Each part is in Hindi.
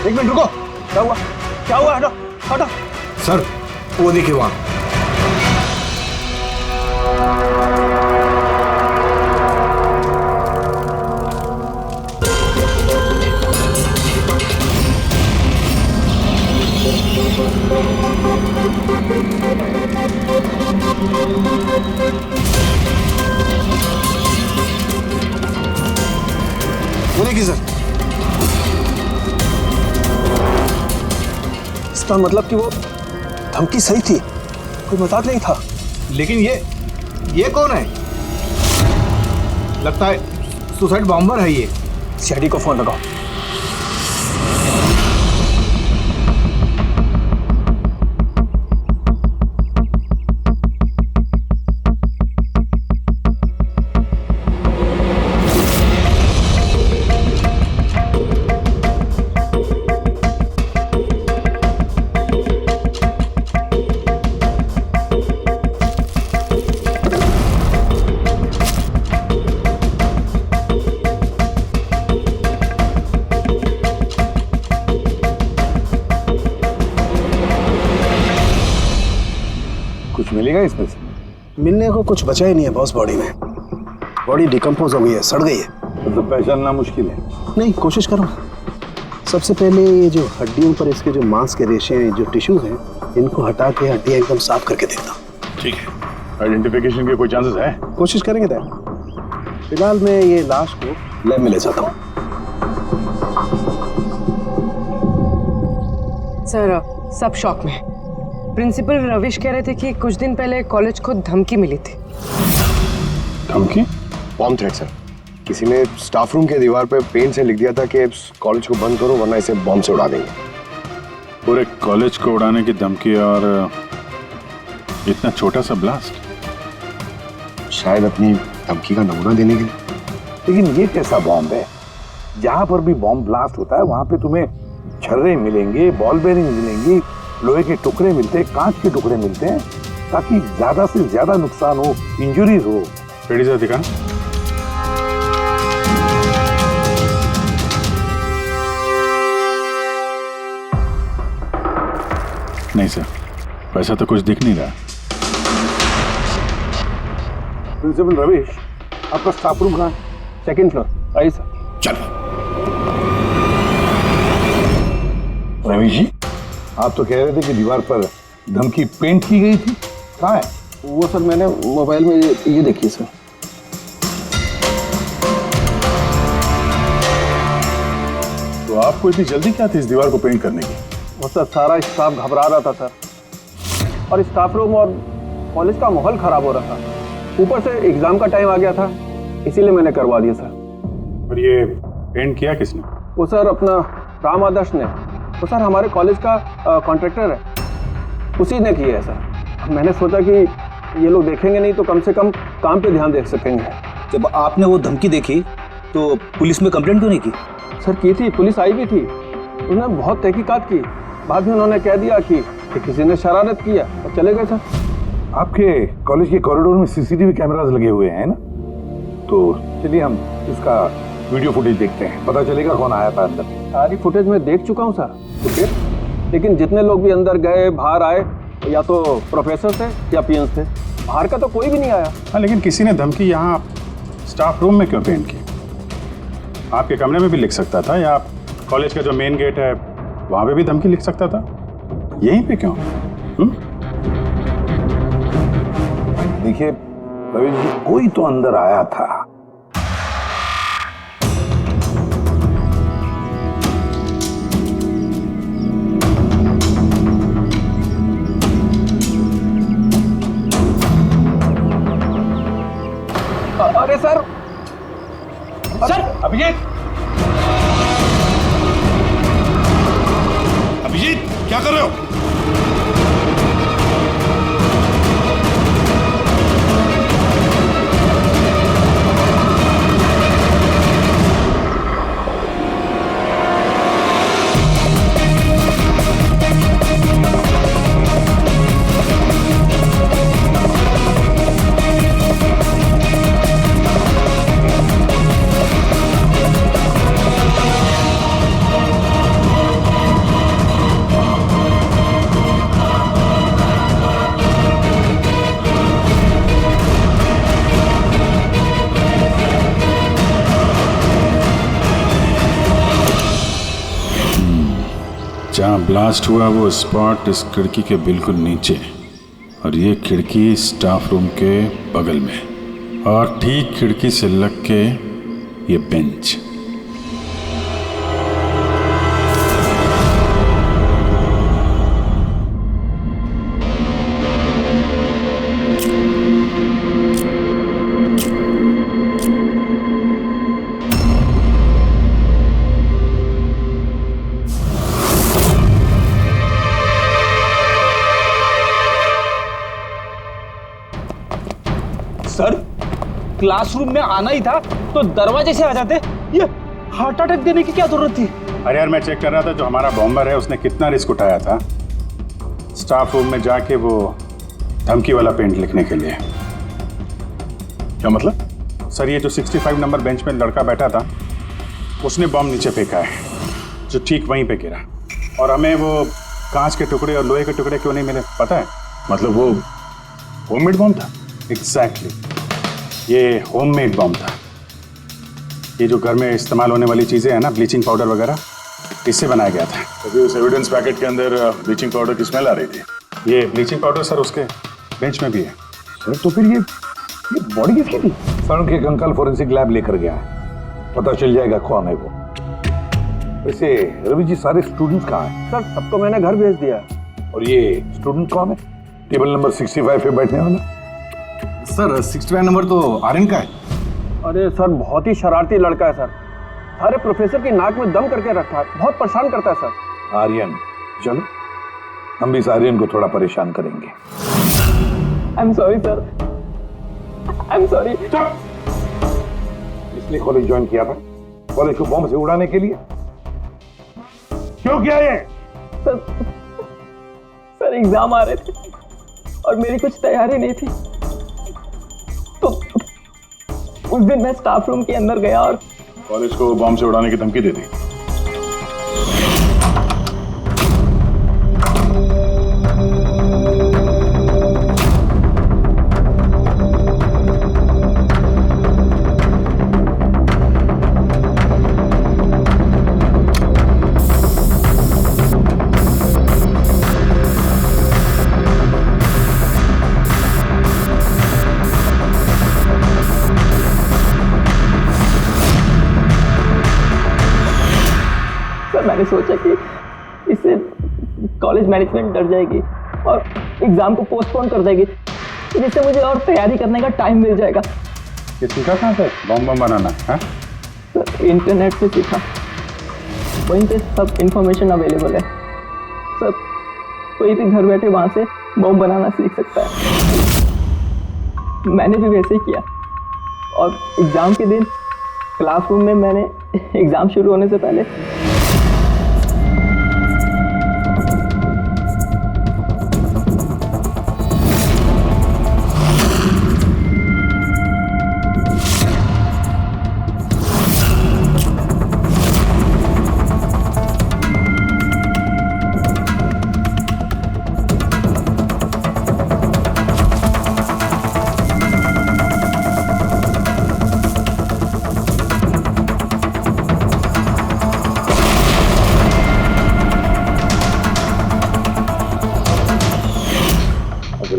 एक मिनट रुको, क्या हुआ? क्या हुआ? हटो हटो। सर वो देखिए वहां। वो देखिए सर। इसका मतलब कि वो धमकी सही थी, कोई मजाक नहीं था। लेकिन ये कौन है? लगता है सुसाइड बॉम्बर है ये। सीआईडी को फोन लगाओ। कुछ मिलेगा इसमें से? मिलने को कुछ बचा ही नहीं है बॉस। बॉडी में बॉडी डिकम्पोज हो गई है, सड़ गई है। तो पहचानना मुश्किल है। नहीं, कोशिश करो। सबसे पहले ये जो हड्डियों पर इसके जो मांस के रेशे हैं, जो टिश्यूज हैं, इनको हटा के हड्डियां एकदम साफ करके देखता। ठीक है। आइडेंटिफिकेशन के कोई चांसेस है? कोशिश करेंगे तय। फिलहाल मैं ये लाश को लैब में ले जाता हूँ। सर सब शॉक में। प्रिंसिपल रविश कह रहे थे कि कुछ दिन पहले कॉलेज को धमकी मिली थी। धमकी? Bomb threat sir. किसी ने स्टाफ रूम के दीवार पे पेन से लिख दिया था कि कॉलेज को बंद करो वरना इसे बॉम्ब से उड़ा देंगे। पूरे कॉलेज को उड़ाने की धमकी और इतना छोटा सा ब्लास्ट? शायद अपनी धमकी का नमूना देने के लिए। लेकिन ये कैसा बॉम्ब है? जहां पर भी बॉम्ब ब्लास्ट होता है वहां पे तुम्हें छर्रे मिलेंगे, बॉल बेरिंग मिलेंगी, लोहे के टुकड़े मिलते हैं, कांच के टुकड़े मिलते हैं, ताकि ज्यादा से ज्यादा नुकसान हो, इंजरीज हो। पेड़ी से दिखा। नहीं सर, वैसा तो कुछ दिख नहीं रहा। प्रिंसिपल रविश, आपका स्टाफ रूम कहाँ? Second floor. आइए सर। चलो। रविश जी, आप तो कह रहे थे कि दीवार पर धमकी पेंट की गई थी, कहाँ है? वो सर मैंने मोबाइल में ये देखिए सर। तो आपको इतनी जल्दी क्या थी इस दीवार को पेंट करने की? वो सर सारा स्टाफ घबरा रहा था सर, और स्टाफ रूम और कॉलेज का माहौल खराब हो रहा था। ऊपर से एग्जाम का टाइम आ गया था, इसीलिए मैंने करवा दिया सर। और ये पेंट किया किसने? वो सर अपना राम आदर्श ने। वो सर हमारे कॉलेज का कॉन्ट्रैक्टर है, उसी ने किया है सर। मैंने सोचा कि ये लोग देखेंगे नहीं तो कम से कम काम पे ध्यान दे सकेंगे। जब आपने वो धमकी देखी तो पुलिस में कंप्लेंट क्यों नहीं की? सर की थी, पुलिस आई भी थी, उन्होंने बहुत तहकीकात की। बाद में उन्होंने कह दिया कि किसी ने शरारत किया और चले गए सर। आपके कॉलेज के कॉरिडोर में सीसीटीवी कैमरास लगे हुए हैं ना, तो चलिए हम इसका वीडियो फुटेज देखते हैं, पता चलेगा कौन आया था अंदर। सारी फुटेज मैं देख चुका हूँ सर। तो फिर लेकिन जितने लोग भी अंदर गए बाहर आए, या तो प्रोफेसर थे या पीएन थे, बाहर का तो कोई भी नहीं आया। हाँ, लेकिन किसी ने धमकी यहाँ स्टाफ रूम में क्यों पेंट की? आपके कमरे में भी लिख सकता था, या कॉलेज का जो मेन गेट है वहाँ पे भी धमकी लिख सकता था, यहीं पे क्यों? देखिए रवि जी, कोई तो अंदर आया था। अरे सर, सर अभिजीत, अभिजीत क्या कर रहे हो? जहाँ ब्लास्ट हुआ वो स्पॉट इस खिड़की के बिल्कुल नीचे, और ये खिड़की स्टाफ रूम के बगल में, और ठीक खिड़की से लग के ये बेंच। सर, क्लासरूम में आना ही था तो दरवाजे से आ जाते। ये हार्ट अटैक देने की क्या जरूरत थी? अरे यार, मैं चेक कर रहा था जो हमारा बॉम्बर है उसने कितना रिस्क उठाया था स्टाफ रूम में जाके वो धमकी वाला पेंट लिखने के लिए। क्या मतलब? सर, ये जो 65 नंबर बेंच में लड़का बैठा था उसने बॉम्ब नीचे फेंका है, जो ठीक वहीं पे गिरा, और हमें वो कांच के टुकड़े और लोहे के टुकड़े क्यों नहीं मिले पता है? मतलब वो होममेड बॉम्ब था? एग्जैक्टली, ये होममेड बॉम्ब था। ये जो घर में इस्तेमाल होने वाली चीज़ें हैं ना, ब्लीचिंग पाउडर वगैरह, इससे बनाया गया था। तो उस एविडेंस पैकेट के अंदर ब्लीचिंग पाउडर की स्मेल आ रही थी। ये ब्लीचिंग पाउडर सर उसके बेंच में भी है। सर तो फिर ये बॉडी किसकी थी? सर के अंकल फोरेंसिक लैब लेकर गया है, पता चल जाएगा कौन है वो। वैसे रवि जी, सारे स्टूडेंट्स कहाँ हैं? सर सबको मैंने घर भेज दिया। और ये स्टूडेंट कौन है टेबल नंबर 65 पे बैठने वाला? सर 65 नंबर तो आर्यन का है। अरे सर, बहुत ही शरारती लड़का है सर। सारे प्रोफेसर की नाक में दम करके रखा है, बहुत परेशान करता है सर। आर्यन, चलो हम भी इस आर्यन को थोड़ा परेशान करेंगे। I am sorry sir, I am sorry. इसने कॉलेज ज्वाइन किया था कॉलेज को बॉम्ब से उड़ाने के लिए? क्यों किया ये? सर एग्जाम आ रहे थे और मेरी कुछ तैयारी नहीं थी, तो उस दिन मैं स्टाफ रूम के अंदर गया और कॉलेज को बॉम्ब से उड़ाने की धमकी दे दी। मैंने सोचा कि इससे कॉलेज मैनेजमेंट डर जाएगी और एग्जाम को पोस्टपोन कर देगी, जिससे मुझे और तैयारी करने का टाइम मिल जाएगा। ये सीखा कहाँ से बॉम्ब बनाना है? सर इंटरनेट से सीखा, वहीं पे सब इंफॉर्मेशन अवेलेबल है। सर कोई भी घर बैठे वहाँ से बॉम्ब बनाना सीख सकता है। मैंने भी वैसे ही किया, और एग्ज़ाम के दिन क्लासरूम में मैंने एग्ज़ाम शुरू होने से पहले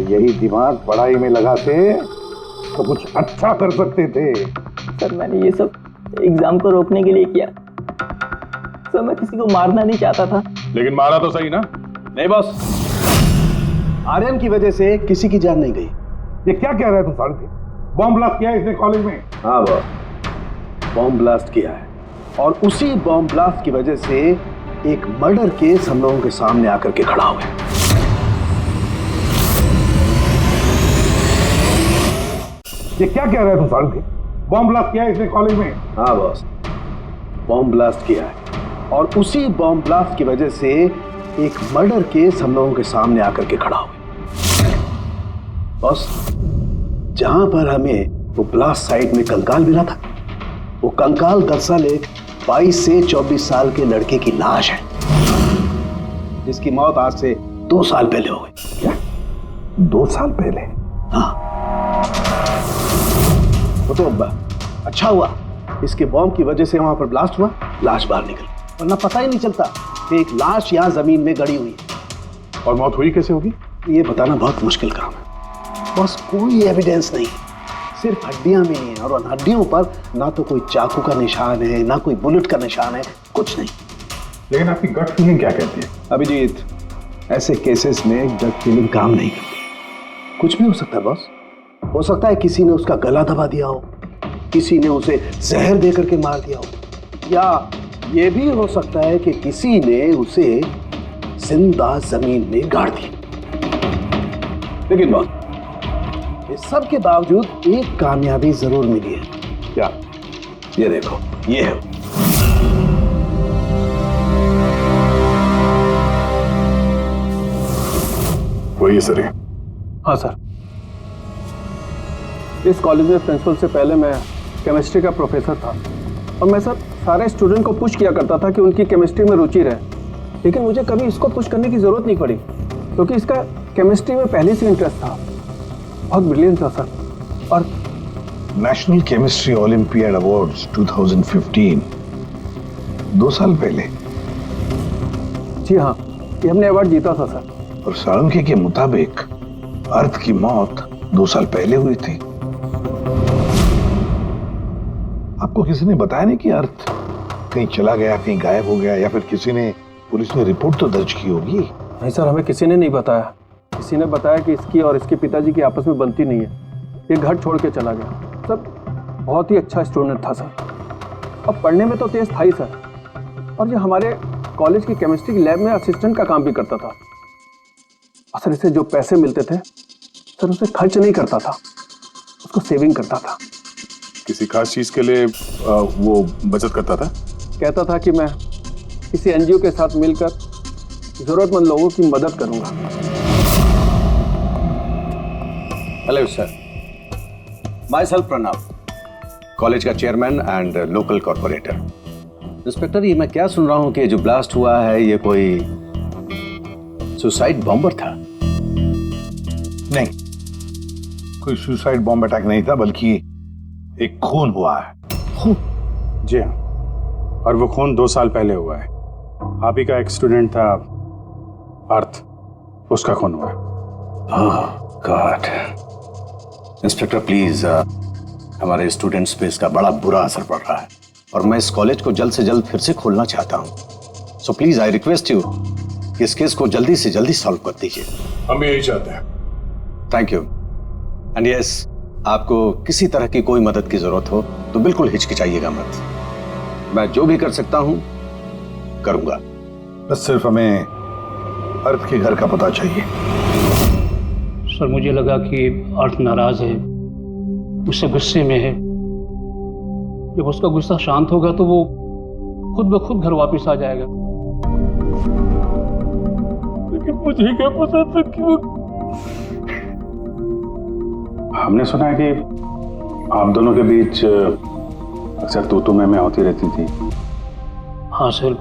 यही दिमाग पढ़ाई में लगाते तो कुछ अच्छा कर सकते थे। सर मैंने ये सब एग्जाम को रोकने के लिए किया। सर मैं किसी को मारना नहीं चाहता था। लेकिन मारा तो सही ना? नहीं बॉस, आर्यन की वजह से किसी की जान नहीं गई। ये क्या कह रहा है तू साढ़े? बॉम्ब ब्लास्ट किया है इसने कॉलेज में? हाँ बॉस, बॉम्ब ब्लास्ट किया है, और उसी बॉम्ब ब्लास्ट की वजह से एक मर्डर केस हम लोगों के सामने आकर के खड़ा हुआ है। ये क्या कह रहा है तू साढ़े? बॉम्ब ब्लास्ट किया है इसने कॉलेज में? हाँ बॉस, बॉम्ब ब्लास्ट किया है, और उसी बॉम्ब ब्लास्ट की वजह से एक मर्डर केस हम लोगों के सामने आकर के खड़ा हुआ है। बॉस, जहां पर हमें वो ब्लास्ट साइट में कंकाल मिला था, वो कंकाल दरअसल एक 22 से 24 साल के लड़के की लाश है, जिसकी मौत आज से 2 साल पहले हो गई। क्या 2 साल पहले? हाँ, वो तो अच्छा हुआ इसके बॉम्ब की वजह से वहां पर ब्लास्ट हुआ, लाश बाहर निकली, वरना पता ही नहीं चलता कि एक लाश यहाँ जमीन में गड़ी हुई है। और मौत हुई कैसे होगी? ये बताना बहुत मुश्किल काम है बस। कोई एविडेंस नहीं, सिर्फ हड्डियां मिली हैं और उन हड्डियों पर ना तो कोई चाकू का निशान है ना कोई बुलेट का निशान है, कुछ नहीं। लेकिन आपकी गट फीलिंग क्या कहती है? अभिजीत, ऐसे केसेस में गट फीलिंग काम नहीं करती। कुछ भी हो सकता है बॉस। हो सकता है किसी ने उसका गला दबा दिया हो, किसी ने उसे जहर दे करके मार दिया हो, या ये भी हो सकता है कि किसी ने उसे जिंदा जमीन में गाड़ दिया। लेकिन बॉस, इस सब के बावजूद एक कामयाबी जरूर मिली है। क्या? ये देखो, ये है वही सर है। हाँ सर, इस कॉलेज में प्रिंसिपल से पहले मैं केमिस्ट्री का प्रोफेसर था और मैं सर सारे स्टूडेंट को पुश किया करता था कि उनकी केमिस्ट्री में रुचि रहे, लेकिन मुझे कभी इसको पुश करने की ज़रूरत नहीं पड़ी क्योंकि इसका केमिस्ट्री में पहले से इंटरेस्ट था। बहुत ब्रिलियंट था सर। और नेशनल केमिस्ट्री ओलंपियाड अवार्ड्स 2015 2 साल पहले। जी हाँ, ये हमने अवार्ड जीता था सर। और साळुंखे के मुताबिक अर्थ की मौत 2 साल पहले हुई थी। आपको किसी ने बताया नहीं कि अर्थ कहीं चला गया, कहीं गायब हो गया, या फिर किसी ने पुलिस में रिपोर्ट तो दर्ज की होगी? नहीं सर, हमें किसी ने नहीं बताया। किसी ने बताया कि इसकी और इसके पिताजी की आपस में बनती नहीं है, ये घर छोड़ के चला गया। सर बहुत ही अच्छा स्टूडेंट था सर, और पढ़ने में तो तेज था ही सर, और ये हमारे कॉलेज की केमिस्ट्री की लैब में असिस्टेंट का काम भी करता था। और सर इसे जो पैसे मिलते थे सर उसे खर्च नहीं करता था, उसको सेविंग करता था। किसी खास चीज के लिए वो बचत करता था? कहता था कि मैं किसी एनजीओ के साथ मिलकर जरूरतमंद लोगों की मदद करूंगा। Hello sir, my self Pranav, college का chairman and local corporator. Inspector, ये मैं क्या सुन रहा हूं कि जो ब्लास्ट हुआ है ये कोई सुसाइड बॉम्बर था? नहीं, कोई सुसाइड बॉम्ब अटैक नहीं था, बल्कि एक खून हुआ है। जी हाँ, और वो खून 2 साल पहले हुआ है। आप ही का एक स्टूडेंट था अर्थ, उसका खून हुआ है। गॉड। इंस्पेक्टर प्लीज, हमारे स्टूडेंट्स पे इसका बड़ा बुरा असर पड़ रहा है और मैं इस कॉलेज को जल्द से जल्द फिर से खोलना चाहता हूँ। So please I request you कि इस केस को जल्दी से जल्दी सॉल्व कर दीजिए। हम भी यही चाहते हैं। Thank you. एंड यस, आपको किसी तरह की कोई मदद की जरूरत हो तो बिल्कुल हिचकिचाइएगा मत। मैं जो भी कर सकता हूं करूंगा। बस सिर्फ हमें अर्थ के घर का पता चाहिए। सर मुझे लगा कि अर्थ नाराज है, उससे गुस्से में है। जब उसका गुस्सा शांत होगा तो वो खुद ब खुद घर वापस आ जाएगा। लेकिन मुझे क्या पता था कि वो... हमने सुना है कि आप दोनों के बीच अक्सर तू मैं होती रहती थी। हाँ सर,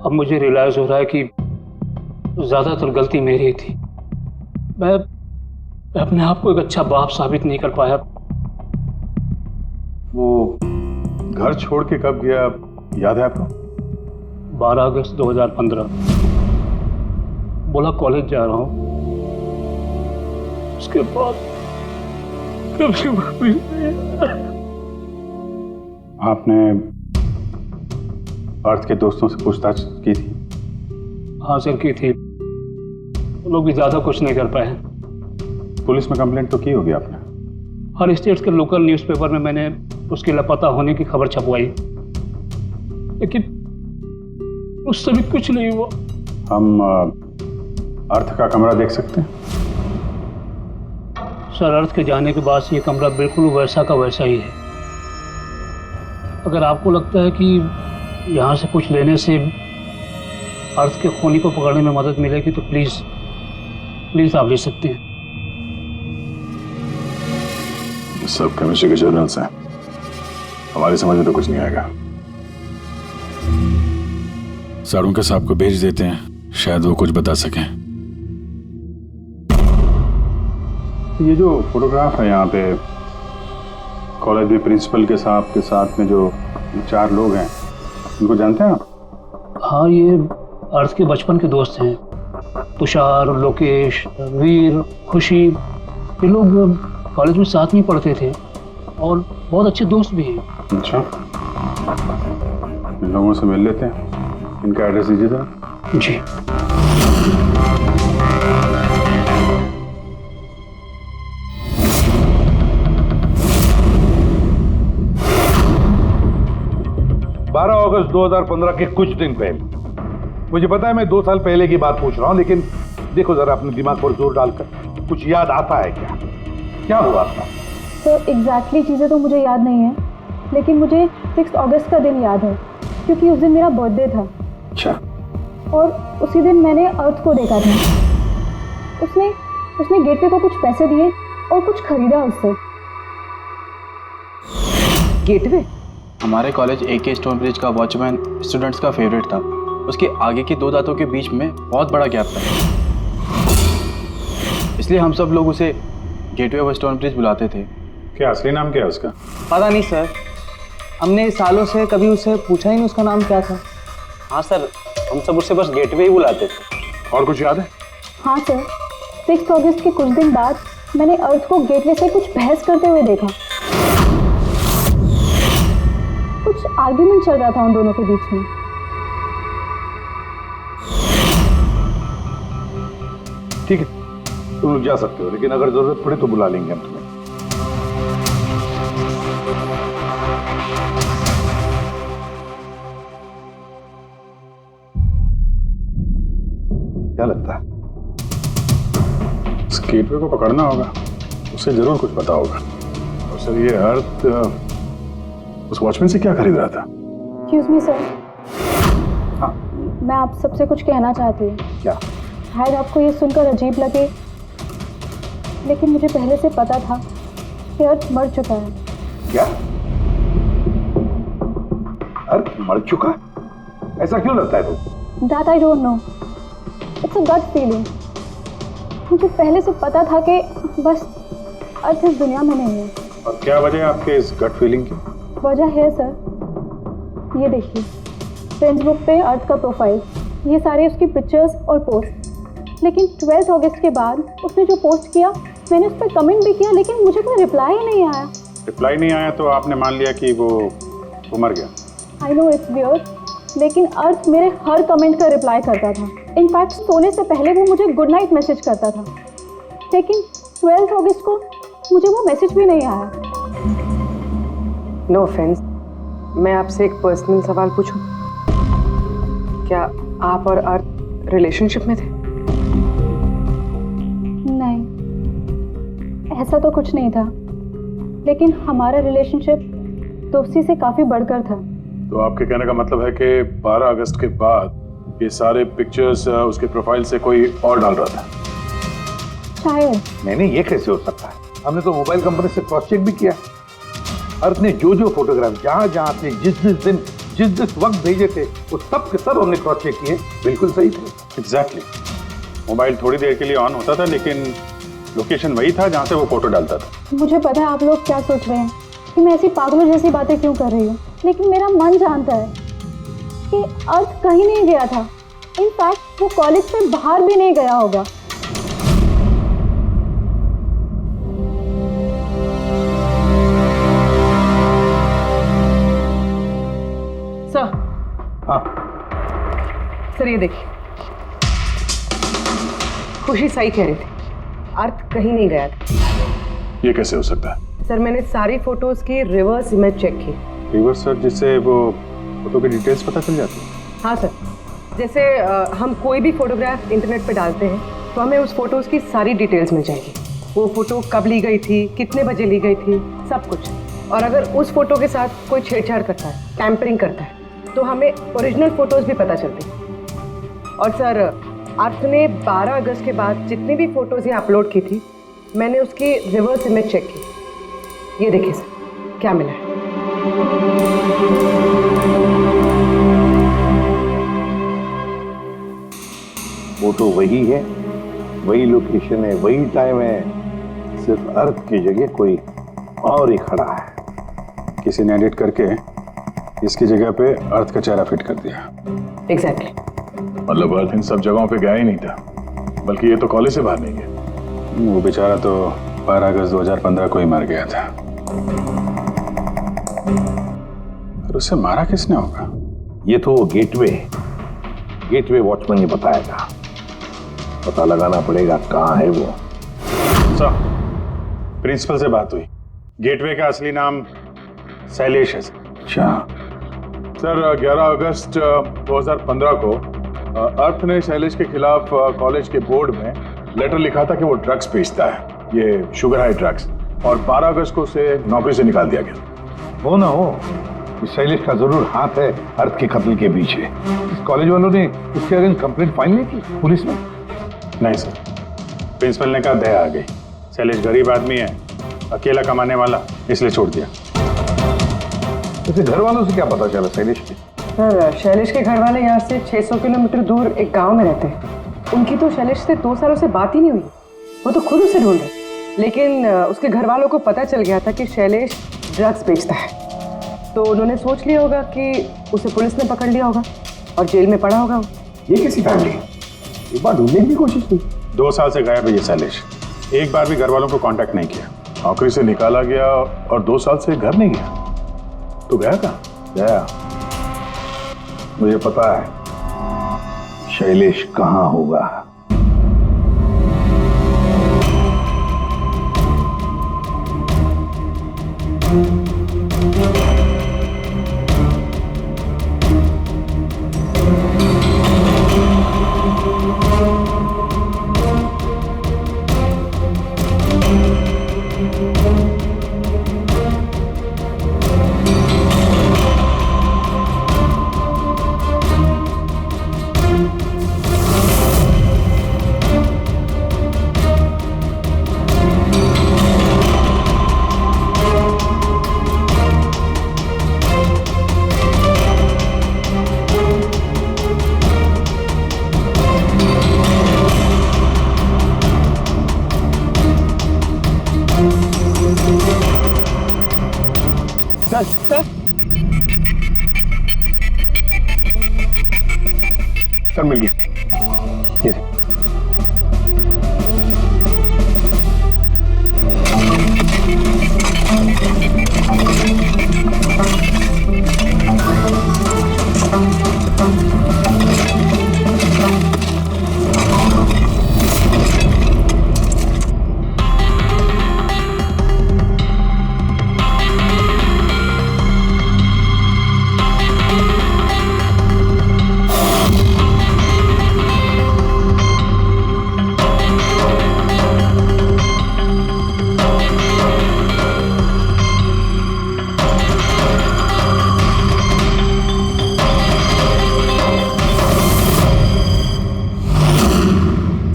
अब मुझे रियलाइज हो रहा है कि ज्यादातर गलती मेरी थी। मैं अपने आप को एक अच्छा बाप साबित नहीं कर पाया। वो घर छोड़ के कब गया याद है आपको? 12 अगस्त 2015। बोला कॉलेज जा रहा हूँ, उसके बाद कभी वापस नहीं। आपने अर्थ के दोस्तों से पूछताछ की थी? हाँ सर, की थी। वो लोग भी ज्यादा कुछ नहीं कर पाए। पुलिस में कंप्लेंट तो की होगी आपने? हर स्टेट के लोकल न्यूज़पेपर में मैंने उसके लापता होने की खबर छपवाई, लेकिन उससे भी कुछ नहीं हुआ। हम अर्थ का कमरा देख सकते हैं? सर, अर्थ के जाने के बाद से ये कमरा बिल्कुल वैसा का वैसा ही है। अगर आपको लगता है कि यहाँ से कुछ लेने से अर्थ के खूनी को पकड़ने में मदद मिलेगी तो प्लीज आप ले सकते हैं। सब केमिस्ट्री के जर्नल्स हैं, हमारी समझ में तो कुछ नहीं आएगा। साळुंखे साहब को भेज देते हैं, शायद वो कुछ बता सकें। ये जो फोटोग्राफ है यहाँ पे कॉलेज में प्रिंसिपल के साथ में जो 4 लोग हैं, उनको जानते हैं आप? हाँ, ये अर्थ के बचपन के दोस्त हैं। तुषार, लोकेश, वीर, खुशी, ये लोग कॉलेज में साथ में पढ़ते थे और बहुत अच्छे दोस्त भी हैं। अच्छा, इन लोगों से मिल लेते हैं। इनका एड्रेस दीजिए जरा। जी। अगस्त 2015 के कुछ दिन पहले, मुझे पता है मैं 2 साल पहले की बात पूछ रहा हूँ, लेकिन देखो जरा अपने दिमाग पर जोर डालकर, कुछ याद आता है क्या? क्या हुआ था? तो एग्जैक्टली चीज़ें तो मुझे याद नहीं है, लेकिन मुझे 6 अगस्त का दिन याद है क्योंकि उस दिन मेरा बर्थडे था। अच्छा। और उसी दिन मैंने अर्थ को देखा था। उसने गेटवे को कुछ पैसे दिए और कुछ खरीदा उससे। गेटवे? हमारे कॉलेज AK स्टोन ब्रिज का वॉचमैन स्टूडेंट्स का फेवरेट था। उसके आगे की 2 दांतों के बीच में बहुत बड़ा गैप था, इसलिए हम सब लोग उसे गेटवे ऑफ स्टोन ब्रिज बुलाते थे। क्या असली नाम क्या है उसका? पता नहीं सर, हमने सालों से कभी उससे पूछा ही नहीं उसका नाम क्या था। हाँ सर, हम सब उससे बस गेटवे ही बुलाते थे। और कुछ याद है? हाँ सर, 6 अगस्त के कुछ दिन बाद मैंने अर्थ को गेटवे से कुछ बहस करते हुए देखा। कुछ आर्ग्यूमेंट चल रहा था उन दोनों के बीच में। ठीक है, तुम लोग जा सकते हो, लेकिन अगर जरूरत पड़े तो बुला लेंगे हम तुम्हें। क्या लगता है? इस गेटवे को पकड़ना होगा, उसे जरूर कुछ पता होगा। और सर, ये अर्थ उस वॉचमैन से क्या खरीद रहा था? एक्सक्यूज मी सर, मैं आप सबसे कुछ कहना चाहती हूँ। क्या? शायद आपको ये सुनकर अजीब लगे, लेकिन मुझे पहले से पता था कि अर्थ मर चुका है। क्या? अर्थ मर चुका? ऐसा क्यों लगता है तुम? That I don't know. It's a gut feeling. मुझे पहले से पता था कि बस अर्थ इस दुनिया में नहीं है। और क्या वजह है आपके इस गट फीलिंग की? वजह है सर, ये देखिए फ्रेंड्स बुक पे अर्थ का प्रोफाइल, ये सारे उसकी पिक्चर्स और पोस्ट। लेकिन 12 अगस्त के बाद उसने जो पोस्ट किया, मैंने उस पर कमेंट भी किया, लेकिन मुझे कोई रिप्लाई ही नहीं आया। रिप्लाई नहीं आया तो आपने मान लिया कि वो मर गया? आई नो इट्स वियर्ड, लेकिन अर्थ मेरे हर कमेंट का रिप्लाई करता था। इनफैक्ट सोने से पहले वो मुझे गुड नाइट मैसेज करता था। लेकिन 12 अगस्त को मुझे वो मैसेज भी नहीं आया। नो ऑफेंस, मैं आपसे एक पर्सनल सवाल पूछूं? क्या आप और अर्थ रिलेशनशिप में थे? नहीं, ऐसा तो कुछ नहीं था, लेकिन हमारा रिलेशनशिप दोस्ती से काफ़ी बढ़कर था। तो आपके कहने का मतलब है कि 12 अगस्त के बाद ये सारे पिक्चर्स उसके प्रोफाइल से कोई और डाल रहा था? शायद। नहीं, ये कैसे हो सकता है? हमने तो मोबाइल कंपनी से क्रॉस चेक भी किया। अर्थ ने जो फोटोग्राफ जहाँ से जिस वक्त भेजे थे, वो सब के सब हमने क्रॉस चेक किए, बिल्कुल सही थे। एग्जैक्टली। मोबाइल थोड़ी देर के लिए ऑन होता था, लेकिन लोकेशन वही था जहाँ से वो फोटो डालता था। मुझे पता है आप लोग क्या सोच रहे हैं कि मैं ऐसी पागलों जैसी बातें क्यों कर रही हूँ, लेकिन मेरा मन जानता है कि अर्थ कहीं नहीं गया था। इनफैक्ट वो कॉलेज से बाहर भी नहीं गया होगा। सर। हाँ सर, ये देखिए, खुशी सही कह रही थी, अर्थ कहीं नहीं गया था। ये कैसे हो सकता है? सर, मैंने सारी फोटोज की रिवर्स इमेज चेक की। रिवर्स सर, जिससे वो फोटो की डिटेल्स पता चल जाती है? हाँ सर, जैसे हम कोई भी फोटोग्राफ इंटरनेट पे डालते हैं तो हमें उस फोटोज़ की सारी डिटेल्स मिल जाएगी। वो फोटो कब ली गई थी, कितने बजे ली गई थी, सब कुछ। और अगर उस फोटो के साथ कोई छेड़छाड़ करता है, टैम्परिंग करता है, तो हमें ओरिजिनल फोटोज़ भी पता चलती हैं। और सर, अर्थ ने 12 अगस्त के बाद जितनी भी फोटोज़ यहाँ अपलोड की थी, मैंने उसकी रिवर्स इमेज चेक की। ये देखिए सर, क्या मिला है। फोटो वही है, वही लोकेशन है, वही टाइम है, सिर्फ अर्थ की जगह कोई और ही खड़ा है। किसी ने एडिट करके इसकी जगह पे अर्थ का चेहरा फिट कर दिया। एग्जैक्टली। मतलब अर्थ इन सब जगहों पे गया ही नहीं था, बल्कि ये तो कॉलेज से बाहर नहीं गया। वो बेचारा तो 12 अगस्त 2015 को ही मर गया था। और उसे मारा किसने होगा? ये तो गेटवे वॉचमैन ने बताया था। पता लगाना पड़ेगा कहाँ है वो। सर, प्रिंसिपल से बात हुई। गेटवे का असली नाम शैलेश है। अच्छा सर, 11 अगस्त 2015 को अर्थ ने शैलेश के खिलाफ कॉलेज के बोर्ड में लेटर लिखा था कि वो ड्रग्स बेचता है, ये शुगर हाई ड्रग्स, और 12 अगस्त को उसे नौकरी से निकाल दिया गया। हो ना हो, इस शैलेश का जरूर हाथ है अर्थ के कत्ल के पीछे। इस कॉलेज वालों ने उसके अगेंस्ट कंप्लेंट फाइल नहीं की पुलिस में? नहीं सर, प्रिंसिपल ने कहा दया आ गई, शैलेश गरीब आदमी है, अकेला कमाने वाला, इसलिए छोड़ दिया। उसे घर वालों से क्या पता चला शैलेश के? सर, शैलेश के घर वाले यहाँ से 600 किलोमीटर दूर एक गांव में रहते हैं। उनकी तो शैलेश से 2 सालों से बात ही नहीं हुई। वो तो खुद उसे ढूंढ रहे, लेकिन उसके घर वालों को पता चल गया था कि शैलेश ड्रग्स बेचता है, तो उन्होंने सोच लिया होगा कि उसे पुलिस ने पकड़ लिया होगा और जेल में पड़ा होगा। ये कैसी फैमिली? एक बार ढूंढने की कोशिश की। 2 साल से गायब है ये शैलेश, एक बार भी घर वालों को कांटेक्ट नहीं किया। नौकरी से निकाला गया और 2 साल से घर नहीं गया, तो गया कहाँ? गया, मुझे पता है शैलेश कहाँ होगा। सर मिल गया। ये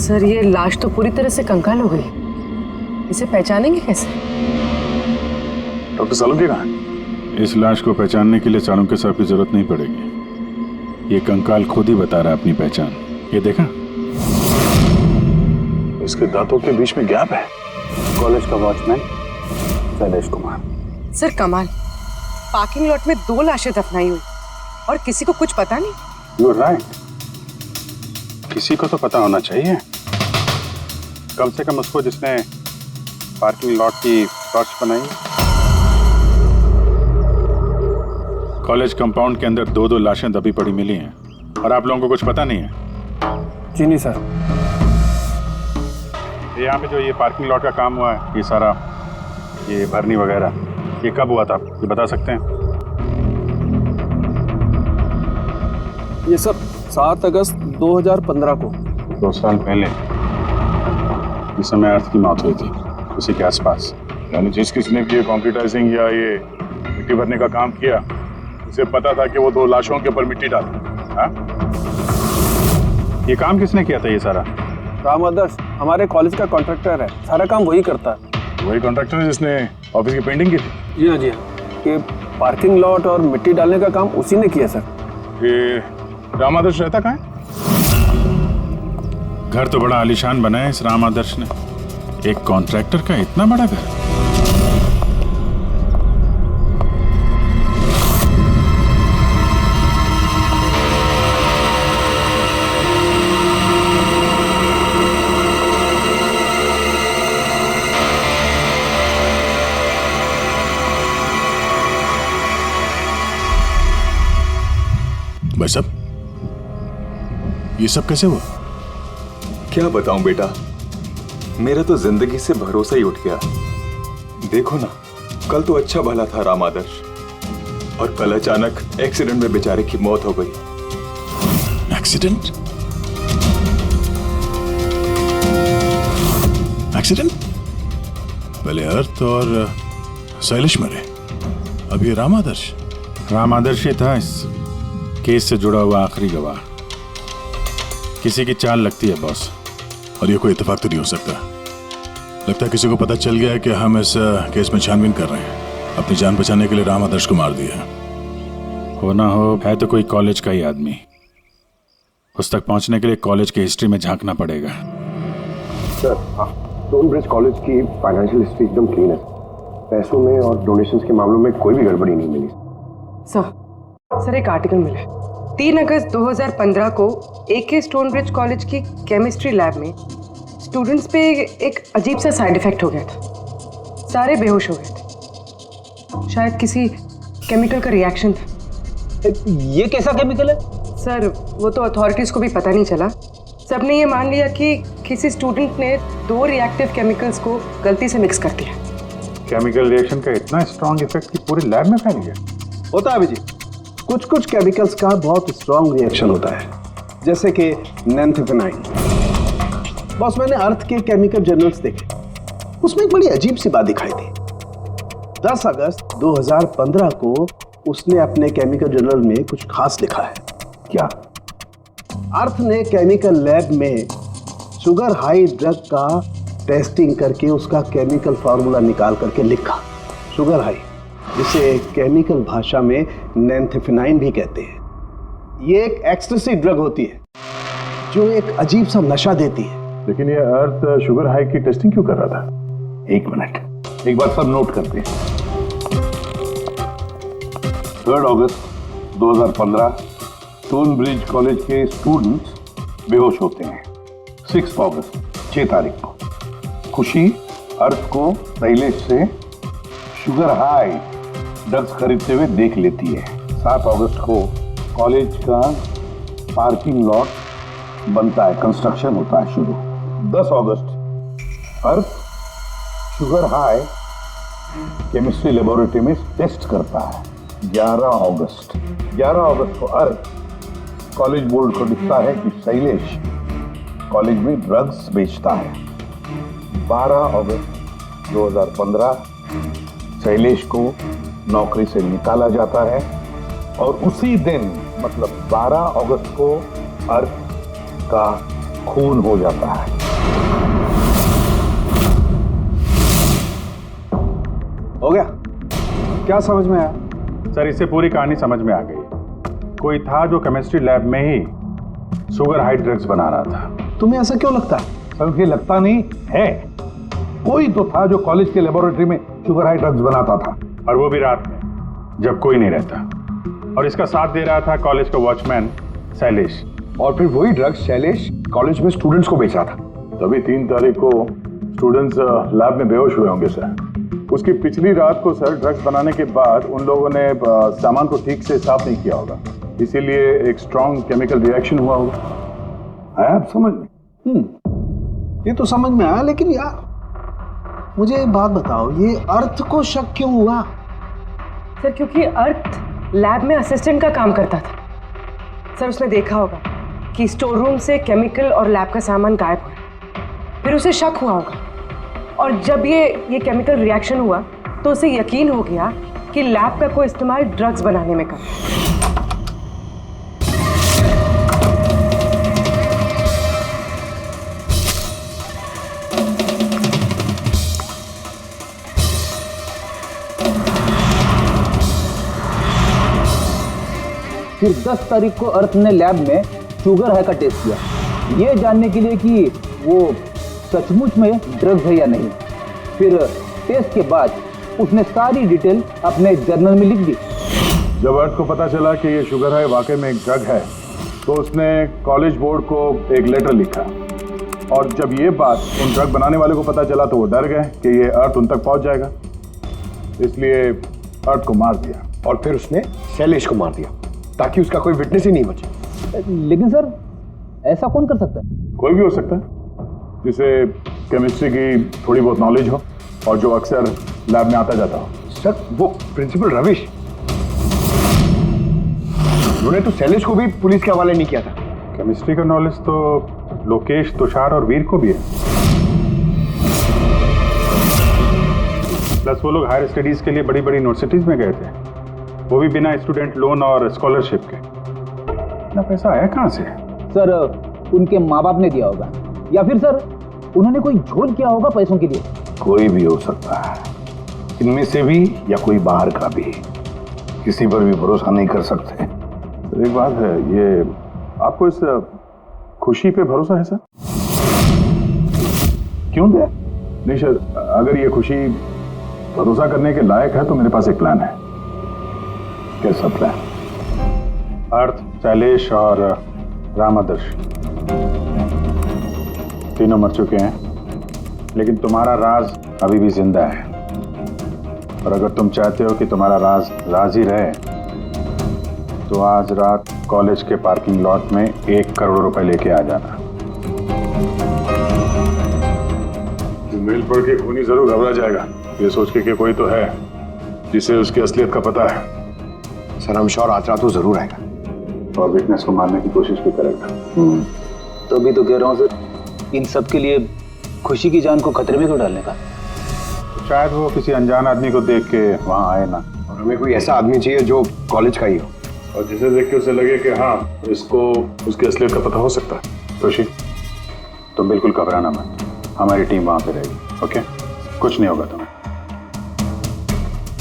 सर, ये लाश तो पूरी तरह से कंकाल हो गई, इसे पहचानेंगे कैसे? डॉक्टर सालुंके कहाँ है? इस लाश को पहचानने के लिए चाणक्य साहब की जरूरत नहीं पड़ेगी। ये कंकाल खुद ही बता रहा है अपनी पहचान। ये देखा, इसके दांतों के बीच में गैप है। कॉलेज का वॉचमैन शैलेश कुमार। सर कमाल, पार्किंग लॉट में 2 लाशें दफनाई हुई और किसी को कुछ पता नहीं। यू आर राइट, किसी को तो पता होना चाहिए, कम से कम उसको जिसने पार्किंग लॉट की टॉर्च बनाई। कॉलेज कंपाउंड के अंदर 2-2 लाशें दबी पड़ी मिली हैं और आप लोगों को कुछ पता नहीं है? जी नहीं सर। यहाँ पे जो ये पार्किंग लॉट का काम हुआ है, ये सारा ये भरनी वगैरह, ये कब हुआ था, ये बता सकते हैं? ये सर 7 अगस्त 2015 को। 2 साल पहले, इस समय अर्थ की मौत हुई थी, उसी के आसपास। यानी जिस किसने भी ये कंप्यूटराइजिंग या ये मिट्टी भरने का काम किया, उसे पता था कि वो 2 लाशों के ऊपर मिट्टी डाले। हाँ? ये काम किसने किया था ये सारा? राम आदर्श हमारे कॉलेज का कॉन्ट्रैक्टर है, सारा काम वही करता है। वही कॉन्ट्रैक्टर है जिसने ऑफिस की पेंटिंग की थी? जी हाँ जी हाँ, ये पार्किंग लॉट और मिट्टी डालने का काम उसी ने किया सर। ये राम आदर्श रहता कहाँ है? घर तो बड़ा आलीशान बनाया इस राम आदर्श ने, एक कॉन्ट्रैक्टर का इतना बड़ा घर। ये सब कैसे हुआ? क्या बताऊं बेटा, मेरा तो जिंदगी से भरोसा ही उठ गया। देखो ना, कल तो अच्छा भला था राम आदर्श, और कल अचानक एक्सीडेंट में बेचारे की मौत हो गई। एक्सीडेंट? एक्सीडेंट? पहले अर्थ और शैलेश मरे, अब ये राम आदर्श। राम आदर्श ही था इस केस से जुड़ा हुआ आखिरी गवाह। किसी की चाल लगती है बॉस। और ये कोई इत्तेफाक तो नहीं हो सकता। लगता है किसी को पता चल गया है कि हम इस केस में छानबीन कर रहे हैं। अपनी जान बचाने के लिए राम आदर्श को मार दिया। हो ना हो, है तो कोई कॉलेज का ही आदमी। उस तक पहुंचने के लिए कॉलेज की हिस्ट्री में झांकना पड़ेगा। सर, स्टोनब्रिज कॉलेज की फाइनेंशियल हिस्ट्री एकदम क्लीन है। पैसों में और डोनेशंस के मामलों में कोई भी गड़बड़ी नहीं मिली। सर एक आर्टिकल मिला है। 3 अगस्त 2015 को AK स्टोनब्रिज कॉलेज की केमिस्ट्री लैब में स्टूडेंट्स पे एक अजीब सा साइड इफेक्ट हो गया था। सारे बेहोश हो गए थे। शायद किसी केमिकल का रिएक्शन था। ये कैसा केमिकल है? सर वो तो अथॉरिटीज़ को भी पता नहीं चला। सबने ये मान लिया कि किसी स्टूडेंट ने 2 रिएक्टिव केमिकल्स को गलती से मिक्स कर दिया। केमिकल रिएक्शन का इतना स्ट्रॉन्ग इफेक्ट कि पूरी लैब में फैल गया। होता है अभिजीत, कुछ कुछ केमिकल्स का बहुत स्ट्रॉन्ग रिएक्शन होता है, जैसे कि नैंथेफेनाइन। बॉस, मैंने अर्थ के केमिकल जर्नल्स देखे, उसमें एक बड़ी अजीब सी बात दिखाई थी। 10 अगस्त 2015 को उसने अपने केमिकल जर्नल में कुछ खास लिखा है। क्या? अर्थ ने केमिकल लैब में शुगर हाई ड्रग का टेस्टिंग करके उसका केमिकल फार्मूला निकाल करके लिखा। शुगर हाई, जिसे केमिकल भाषा में नैंथेफेनाइन भी कहते हैं। ये एक एक्सटेसी ड्रग होती है जो एक अजीब सा नशा देती है। लेकिन ये अर्थ शुगर हाई की टेस्टिंग क्यों कर रहा था? 1 मिनट, एक बार सब नोट करते हैं। 3 अगस्त 2015 स्टोनब्रिज कॉलेज के स्टूडेंट्स बेहोश होते हैं। 6 अगस्त 6 तारीख को खुशी अर्थ को शैलेश से शुगर हाई ड्रग्स खरीदते हुए देख लेती है। 7 अगस्त को कॉलेज का पार्किंग लॉट बनता है, कंस्ट्रक्शन होता है शुरू। 10 अगस्त अर्थ शुगर हाई केमिस्ट्री लेबोरेटरी में टेस्ट करता है। 11 अगस्त को अर्थ कॉलेज बोर्ड को दिखता है कि शैलेश कॉलेज में ड्रग्स बेचता है। 12 अगस्त 2015 शैलेश को नौकरी से निकाला जाता है और उसी दिन मतलब 12 अगस्त को अर्थ का खून हो जाता है। हो गया? क्या समझ में आया? सर, इससे पूरी कहानी समझ में आ गई। कोई था जो केमिस्ट्री लैब में ही शुगर हाई ड्रग्स बना रहा था। तुम्हें ऐसा क्यों लगता है? सर, मुझे लगता नहीं है, कोई तो था जो कॉलेज के लेबोरेटरी में शुगर हाई ड्रग्स बनाता था, और वो भी रात में जब कोई नहीं रहता। और इसका साथ दे रहा था कॉलेज का वॉचमैन शैलेश। और फिर वही ड्रग्स शैलेश कॉलेज में स्टूडेंट्स को बेचा था। तभी 3 तारीख को स्टूडेंट्स लैब में बेहोश हुए होंगे सर। उसकी पिछली रात को सर ड्रग्स बनाने के बाद उन लोगों ने सामान को ठीक से साफ नहीं किया होगा, इसीलिए एक स्ट्रॉन्ग केमिकल रिएक्शन हुआ होगा। आया आप समझ में? ये तो समझ में आया, लेकिन यार मुझे एक बात बताओ, ये अर्थ को शक क्यों हुआ? सर क्योंकि अर्थ लैब में असिस्टेंट का काम करता था। सर उसने देखा होगा कि स्टोर रूम से केमिकल और लैब का सामान गायब हुआ, फिर उसे शक हुआ होगा, और जब ये केमिकल रिएक्शन हुआ तो उसे यकीन हो गया कि लैब का कोई इस्तेमाल ड्रग्स बनाने में कर। फिर 10 तारीख को अर्थ ने लैब में शुगर हाई का टेस्ट किया, ये जानने के लिए कि वो सचमुच में ड्रग्स है या नहीं। फिर टेस्ट के बाद उसने सारी डिटेल अपने जर्नल में लिख दी। जब अर्थ को पता चला कि ये शुगर हाई वाकई में एक ड्रग है, तो उसने कॉलेज बोर्ड को एक लेटर लिखा, और जब ये बात उन ड्रग बनाने वाले को पता चला तो वो डर गए कि ये अर्थ उन तक पहुंच जाएगा, इसलिए अर्थ को मार दिया। और फिर उसने शैलेश को मार दिया ताकि उसका कोई विटनेस ही नहीं बचे। लेकिन सर ऐसा कौन कर सकता है? कोई भी हो सकता है जिसे केमिस्ट्री की थोड़ी बहुत नॉलेज हो और जो अक्सर लैब में आता जाता हो। सर वो प्रिंसिपल रविश, उन्होंने तो शैलेश को भी पुलिस के हवाले नहीं किया था। केमिस्ट्री का नॉलेज तो लोकेश, तुषार और वीर को भी है। प्लस वो लोग हायर स्टडीज के लिए बड़ी बड़ी यूनिवर्सिटीज में गए थे, वो भी बिना स्टूडेंट लोन और स्कॉलरशिप के। इतना पैसा आया कहाँ से? सर उनके माँ बाप ने दिया होगा, या फिर सर उन्होंने कोई झोल किया होगा पैसों के लिए। कोई भी हो सकता है, इनमें से भी या कोई बाहर का भी। किसी पर भी भरोसा नहीं कर सकते। तो एक बात है, ये आपको इस खुशी पे भरोसा है सर? क्यों दे? नहीं सर, अगर ये खुशी भरोसा करने के लायक है तो मेरे पास एक प्लान है। कैसा प्लान? अर्थ, शैलेश और राम आदर्श तीनों मर चुके हैं, लेकिन तुम्हारा राज अभी भी जिंदा है। और अगर तुम चाहते हो कि तुम्हारा राज राज ही रहे, तो आज रात कॉलेज के पार्किंग लॉट में 1 करोड़ रुपए लेके आ जाना। मेल पढ़ के खूनी जरूर घबरा जाएगा, ये सोच के कि कोई तो है जिसे उसकी असलियत का पता है। सर हम श्योर आज रात तो जरूर आएगा और विटनेस को मारने की कोशिश भी करेगा। तो अभी तो कह रहा हूँ सर, इन सब के लिए खुशी की जान को खतरे में क्यों डालने का? शायद वो किसी अनजान आदमी को देख के वहां आए ना। और हमें कोई ऐसा आदमी चाहिए जो कॉलेज का ही हो और जिसे देख के उसे लगे कि हाँ, इसको उसकी असलियत का पता हो सकता है। खुशी, तुम बिल्कुल घबराना मत, हमारी टीम वहां पे रहेगी। ओके, कुछ नहीं होगा तुम्हें।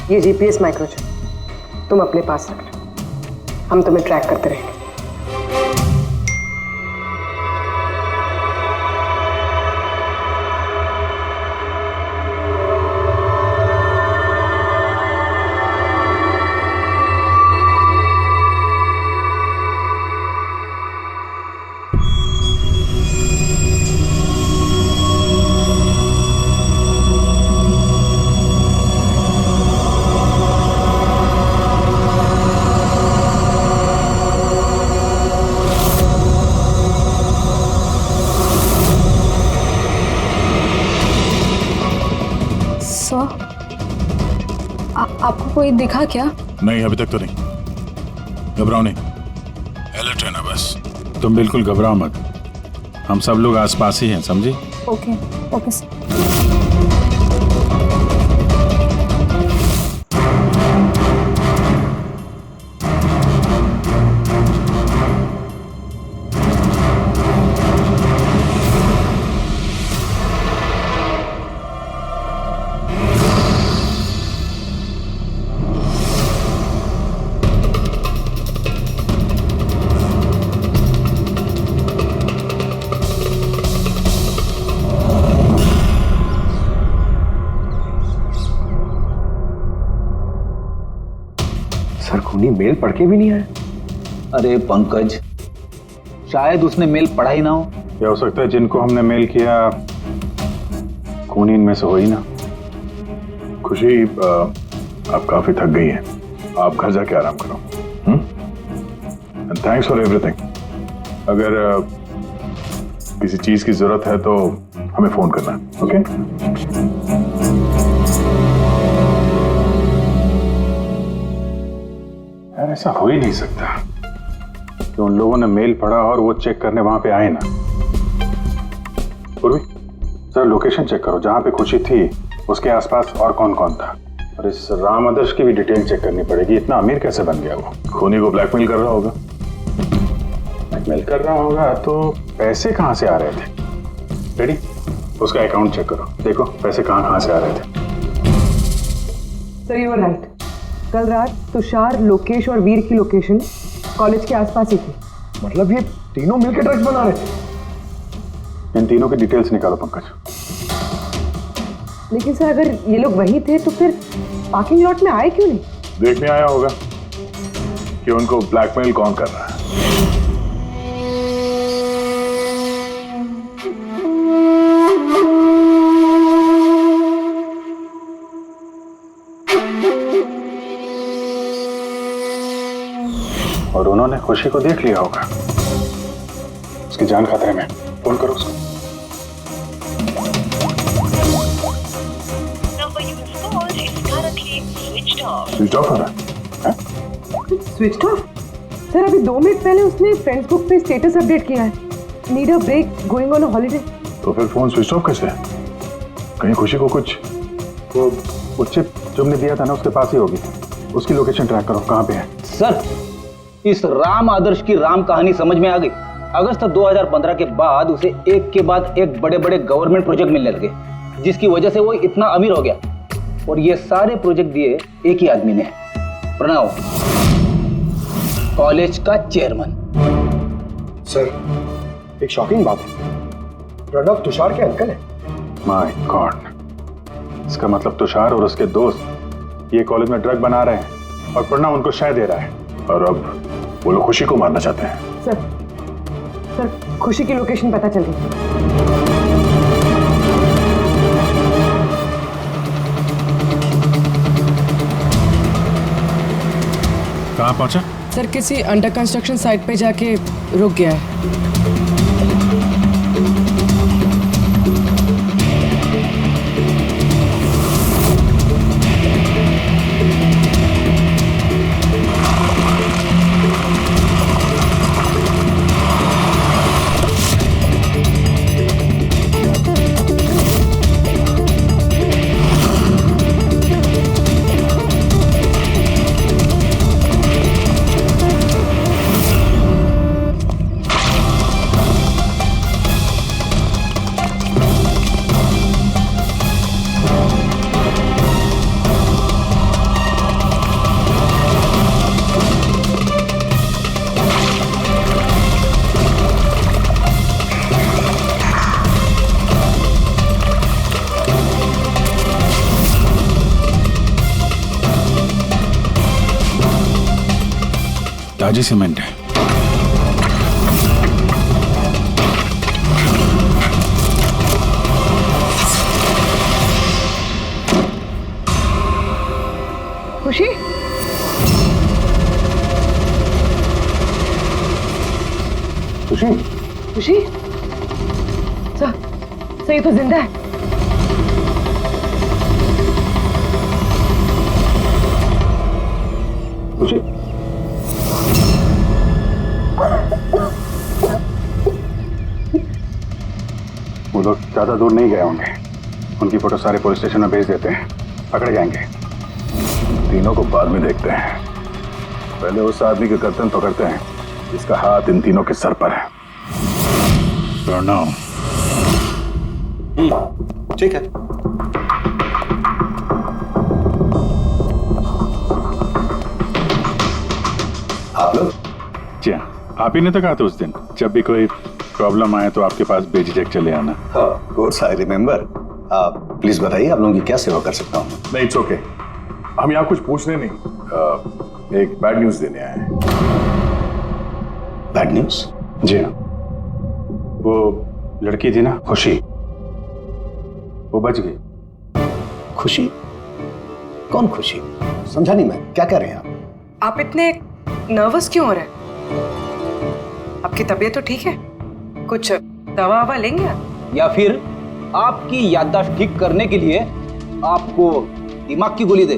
ये जीपीएस माइक्रोचिप तुम अपने पास रखना, हम तुम्हें ट्रैक करते रहेंगे। आपको कोई दिखा क्या? नहीं, अभी तक तो नहीं। घबराओ नहीं, अलर्ट रहना बस। तुम बिल्कुल घबराओ मत, हम सब लोग आसपास ही हैं, समझी? Okay okay sir. सर खूनी मेल पढ़ के भी नहीं आया। अरे पंकज, शायद उसने मेल पढ़ा ही ना हो। क्या हो सकता है जिनको हमने मेल किया खूनी इनमें से हो ही ना। खुशी, आप काफी थक गई हैं, आप घर जाके आराम करो। And thanks for everything. अगर किसी चीज की जरूरत है तो हमें फोन करना, ओके? यार ऐसा हो ही नहीं सकता कि उन लोगों ने मेल पढ़ा और वो चेक करने वहां पे आए ना। पूर्वी, सर लोकेशन चेक करो, जहां पे खुशी थी उसके आसपास और कौन कौन था। और इस राम आदर्श की भी डिटेल चेक करनी पड़ेगी। इतना अमीर कैसे बन गया वो? खूनी को ब्लैकमेल कर रहा होगा। ब्लैकमेल कर रहा होगा तो पैसे कहाँ से आ रहे थे? रेडी, उसका अकाउंट चेक करो, देखो पैसे कहाँ से आ रहे थे। सर यू आर राइट, कल रात तुषार, लोकेश और वीर की लोकेशन कॉलेज के आसपास ही थी। मतलब ये तीनों मिलकर ड्रग्स बना रहे थे। इन तीनों की डिटेल्स निकालो पंकज। लेकिन सर अगर ये लोग वही थे तो फिर पार्किंग लॉट में आए क्यों नहीं? देखने आया होगा कि उनको ब्लैकमेल कौन कर रहा है। और उन्होंने खुशी को देख लिया होगा, उसकी जान खतरे में, फोन करो उसको। स्विच ऑफ हो रहा है? Switch off? सर अभी 2 मिनट पहले उसने फेसबुक पे स्टेटस अपडेट किया है, need a break, going on a holiday. तो फिर फोन स्विच ऑफ कैसे है? कहीं खुशी को कुछ, वो चिप जो हमने दिया था ना उसके पास ही होगी, उसकी लोकेशन ट्रैक करो, कहाँ पे है। सर, इस राम आदर्श की राम कहानी समझ में आ गई। अगस्त 2015 के बाद उसे एक के बाद एक बड़े बड़े गवर्नमेंट प्रोजेक्ट मिलने लगे, जिसकी वजह से वो इतना अमीर हो गया। और ये सारे प्रोजेक्ट दिए एक ही आदमी ने, प्रणव, कॉलेज का चेयरमैन। सर एक शॉकिंग बात है, प्रणव तुषार के अंकल है। माय गॉड, इसका मतलब तुषार और उसके दोस्त ये कॉलेज में ड्रग बना रहे हैं और प्रणव उनको शय दे रहा है। और अब वो लोग खुशी को मारना चाहते हैं। सर खुशी की लोकेशन पता चल गई। कहाँ पहुंचा? सर किसी अंडर कंस्ट्रक्शन साइट पे जाके रुक गया है। ताजी सीमेंट है। खुशी? खुशी? खुशी? सर ये तो जिंदा है। खुशी? वो लोग ज्यादा दूर नहीं गए होंगे, उनकी फोटो सारे पुलिस स्टेशन में भेज देते हैं, पकड़े जाएंगे। तीनों को बाद में देखते हैं, पहले उस आदमी के गर्दन पकड़ते हैं जिसका हाथ इन तीनों के सर पर है। प्रणव। ठीक है। आप लोग? जी हाँ, आप ही ने तो कहा था उस दिन, जब भी कोई प्रॉब्लम आए तो आपके पास बेझिझक चले आना। Of course I remember. आप प्लीज बताइए, आप लोगों की क्या सेवा कर सकता हूँ? नहीं, इट्स ओके, हम यहाँ कुछ पूछने नहीं, एक बैड न्यूज देने आए हैं। Bad news? जी हाँ, वो लड़की थी ना खुशी, वो बच गई। खुशी? कौन खुशी? समझा नहीं मैं, क्या कह रहे हैं आप इतने नर्वस क्यों हो रहे हैं? आपकी तबीयत तो ठीक है? कुछ दवा ववा लेंगे आप? या फिर आपकी याददाश्त ठीक करने के लिए आपको दिमाग की गोली दे?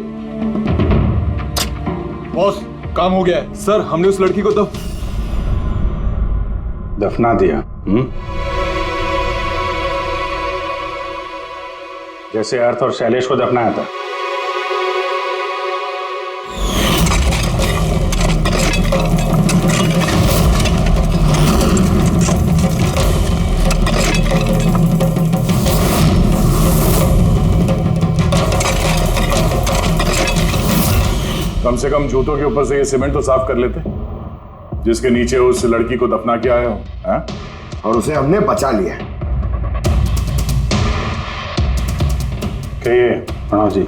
बॉस, काम हो गया है। सर, हमने उस लड़की को दफना दिया। जैसे अर्थ और शैलेश को दफनाया था। कम से कम जूतों के ऊपर से ये सीमेंट तो साफ कर लेते, जिसके नीचे उस लड़की को दफना के आए हो। हाँ? और उसे हमने बचा लिया। कहिए प्रणव जी,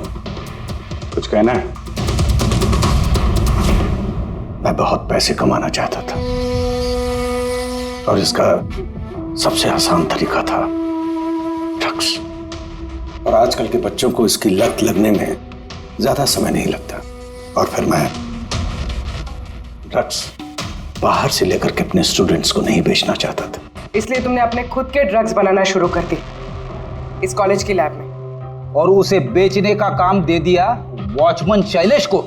कुछ कहना है? मैं बहुत पैसे कमाना चाहता था और इसका सबसे आसान तरीका था ड्रग्स। और आजकल के बच्चों को इसकी लत लगने में ज्यादा समय नहीं लगता। और फिर मैं ड्रग्स बाहर से लेकर के अपने स्टूडेंट्स को नहीं बेचना चाहता था। इसलिए तुमने अपने खुद के ड्रग्स बनाना शुरू कर दी इस कॉलेज की लैब में। और उसे बेचने का काम दे दिया वॉचमैन शैलेश को।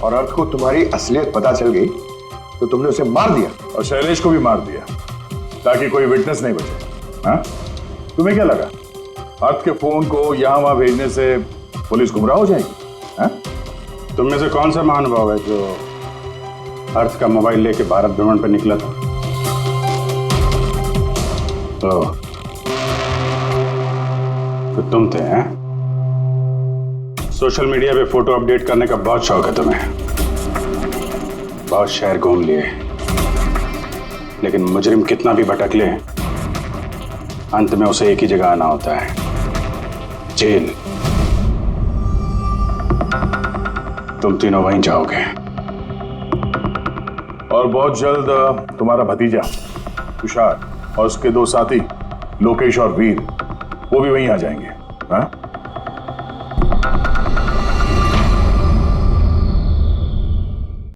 और अर्थ को तुम्हारी असलियत पता चल गई तो तुमने उसे मार दिया। और शैलेश को भी मार दिया ताकि कोई विटनेस नहीं बचे। हाँ? तुम्हें क्या लगा अर्थ के फोन को यहां वहां भेजने से पुलिस गुमराह हो जाएगी? हाँ? तुम में से कौन सा महानुभाव है जो अर्थ का मोबाइल लेके भारत भ्रमण पर निकला था? तो तुम थे हैं? सोशल मीडिया पे फोटो अपडेट करने का बहुत शौक है तुम्हें। बहुत शहर घूम लिए, लेकिन मुजरिम कितना भी भटक ले अंत में उसे एक ही जगह आना होता है, जेल। तुम तीनों वहीं जाओगे। और बहुत जल्द तुम्हारा भतीजा तुषार और उसके 2 साथी लोकेश और वीर वो भी वहीं आ जाएंगे। हाँ?